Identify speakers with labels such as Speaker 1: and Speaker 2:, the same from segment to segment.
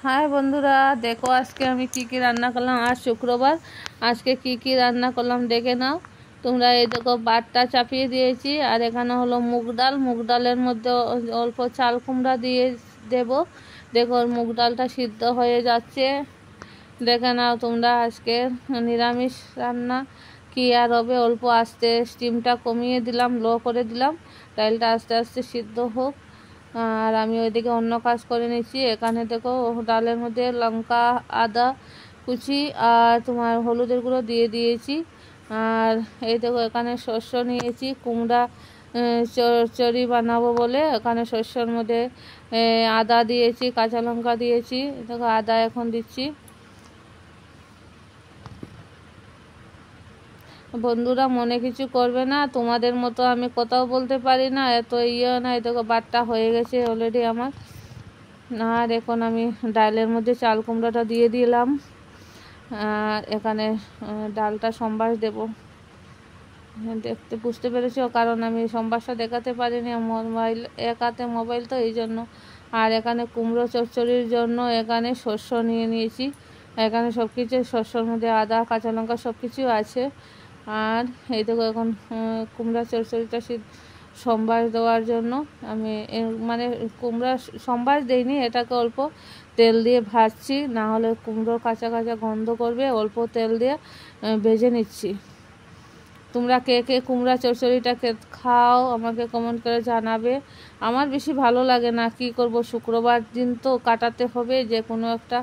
Speaker 1: High বন্ধুরা, দেখো আজকে আমি কি কি রান্না করলাম। আজ শুক্রবার, আজকে কি কি রান্না করলাম দেখে নাও তোমরা। এই দেখো বাটটা চাপিয়ে দিয়েছি, আর এখানে হলো মুগ ডাল। মুগ ডালের মধ্যে অল্প চাল কুমড়া দিয়ে দেব। দেখো মুগ ডালটা সিদ্ধ হয়ে যাচ্ছে, দেখে নাও তোমরা। আজকে নিরামিষ রান্না কি আর হবে, অল্প আস্তে স্টিমটা কমিয়ে দিলাম, লো করে দিলাম, ডালটা আস্তে আস্তে সিদ্ধ হোক। আর আমি ওইদিকে অন্য কাজ করে নিচ্ছি। এখানে দেখো ডালের মধ্যে লঙ্কা, আদা কুচি আর তোমার হলুদের গুঁড়ো দিয়ে দিয়েছি। আর এই দেখো এখানে শস্য নিয়েছি, কুমড়া চচ্চড়ি বানাবো বলে এখানে শস্যর মধ্যে আদা দিয়েছি, কাঁচা লঙ্কা দিয়েছি। দেখো আদা এখন দিচ্ছি। বন্ধুরা মনে কিছু করবে না, তোমাদের মতো আমি কথাও বলতে পারি না, এত না। এই দেখো বাটটা হয়ে গেছে অলরেডি আমার। আর এখন আমি ডালের মধ্যে চাল কুমড়াটা দিয়ে দিলাম। আর এখানে ডালটা সম্বাস দেব। দেখতে বুঝতে পেরেছো, কারণ আমি সম্বাসটা দেখাতে পারিনি, মোবাইল এক হাতে মোবাইল তো এই জন্য। আর এখানে কুমড়ো চচ্চড়ির জন্য এখানে শস্য নিয়ে নিয়েছি। এখানে সব কিছু শস্যর মধ্যে আদা, কাঁচা লঙ্কা সব কিছু আছে। আর এই দেখো এখন কুমড়া চচ্চড়িটা সম্বাস দেওয়ার জন্য আমি মানে কুমড়া সম্বাস দেইনি, এটাকে অল্প তেল দিয়ে ভাজছি, না হলে কুমড়োর কাঁচা কাঁচা গন্ধ করবে। অল্প তেল দিয়ে ভেজে নিচ্ছি। তোমরা কে কে কুমড়া চচ্চড়িটাকে খাও আমাকে কমেন্ট করে জানাবে। আমার বেশি ভালো লাগে না, কি করব, শুক্রবার দিন তো কাটাতে হবে যে কোনো একটা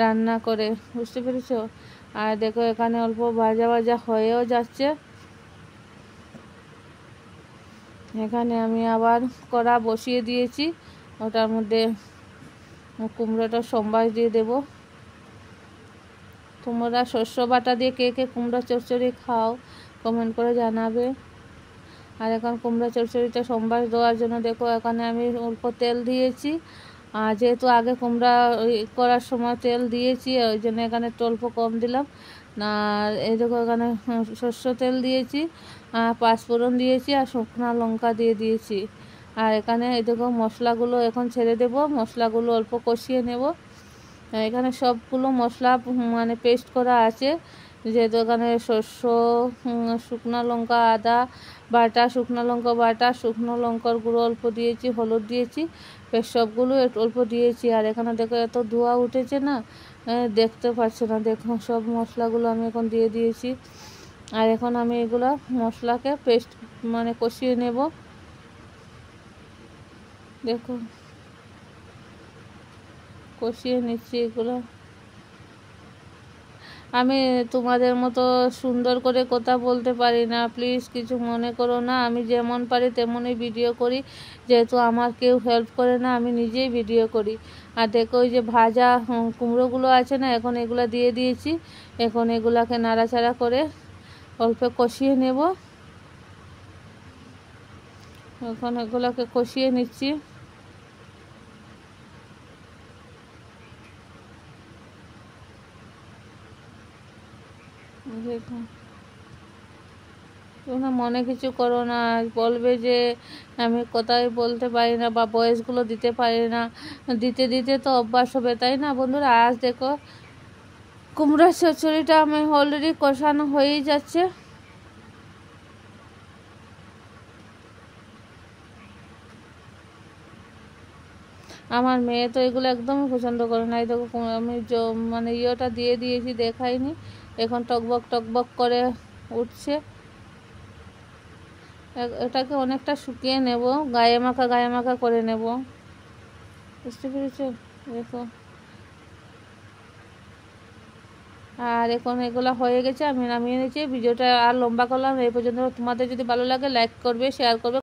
Speaker 1: রান্না করে, বুঝতে পেরেছো। আর দেখো এখানে অল্প ভাজা ভাজা হয়েও যাচ্ছে। এখানে আমি আবার কড়া বসিয়ে দিয়েছি, ওটার মধ্যে কুমড়োটা সম্বাস দিয়ে দেব। তোমরা শস্য বাটা দিয়ে কে কে কুমড়া চচ্চড়ি খাও কমেন্ট করে জানাবে। আর এখন কুমড়া চচ্চড়িটা সম্বাস দেওয়ার জন্য দেখো এখানে আমি অল্প তেল দিয়েছি। আর যেহেতু আগে কুমড়া করার সময় তেল দিয়েছি, ওই জন্য এখানে একটু অল্প কম দিলাম। আর এই দেখো এখানে সর্ষ তেল দিয়েছি, পাঁচফোড়ন দিয়েছি আর শুকনো লঙ্কা দিয়ে দিয়েছি। আর এখানে এই দেখো মশলাগুলো এখন ছেড়ে দেব, মশলাগুলো অল্প কষিয়ে নেব। এখানে সবগুলো মশলা মানে পেস্ট করা আছে, যেহেতু এখানে শস্য, শুকনো লঙ্কা, আদা বাটা, শুকনো লঙ্কা বাটা, শুকনো লঙ্কার গুঁড়ো অল্প দিয়েছি, হলুদ দিয়েছি, বেশ সবগুলো অল্প দিয়েছি। আর এখানে দেখো এত ধোঁয়া উঠেছে না, দেখতে পাচ্ছ না। দেখো সব মশলাগুলো আমি এখন দিয়ে দিয়েছি। আর এখন আমি এগুলো মশলাকে পেস্ট মানে কষিয়ে নেব। দেখো কষিয়ে নিচ্ছি এগুলো। আমি তোমাদের মতো সুন্দর করে কথা বলতে পারি না, প্লিজ কিছু মনে করো না। আমি যেমন পারি তেমনই ভিডিও করি, যেহেতু আমার কেউ হেল্প করে না, আমি নিজেই ভিডিও করি। আর দেখো ওই যে ভাজা কুমড়োগুলো আছে না, এখন এগুলো দিয়ে দিয়েছি। এখন এগুলাকে নাড়াচাড়া করে অল্প কষিয়ে নেব। এখন এগুলোকে কষিয়ে নিচ্ছি। দেখুন তোমরা মনে কিছু করো না, বলবে যে আমি কথাই বলতে পারি না বা ভয়েসগুলো দিতে পারি না, দিতে দিতে তো অভ্যাস হবে, তাই না বন্ধুরা। আজ দেখো কুমড়া চচ্চড়িটা আমি অলরেডি কষানো হয়েই যাচ্ছে। আমার মেয়ে তো এগুলো একদমই পছন্দ করে না। এই দেখো আমি মানে ইয়েটা দিয়ে দিয়েছি, দেখাইনি, এখন টকবক টকবক করে উঠছে। এটাকে অনেকটা শুকিয়ে নেব, গায়ে মাখা করে নেব, বুঝতে পেরেছো। দেখো আর এখন এগুলো হয়ে গেছে, আমি নামিয়ে নিয়েছি। ভিডিওটা আর লম্বা করলাম এই পর্যন্ত। তোমাদের যদি ভালো লাগে লাইক করবে, শেয়ার করবে।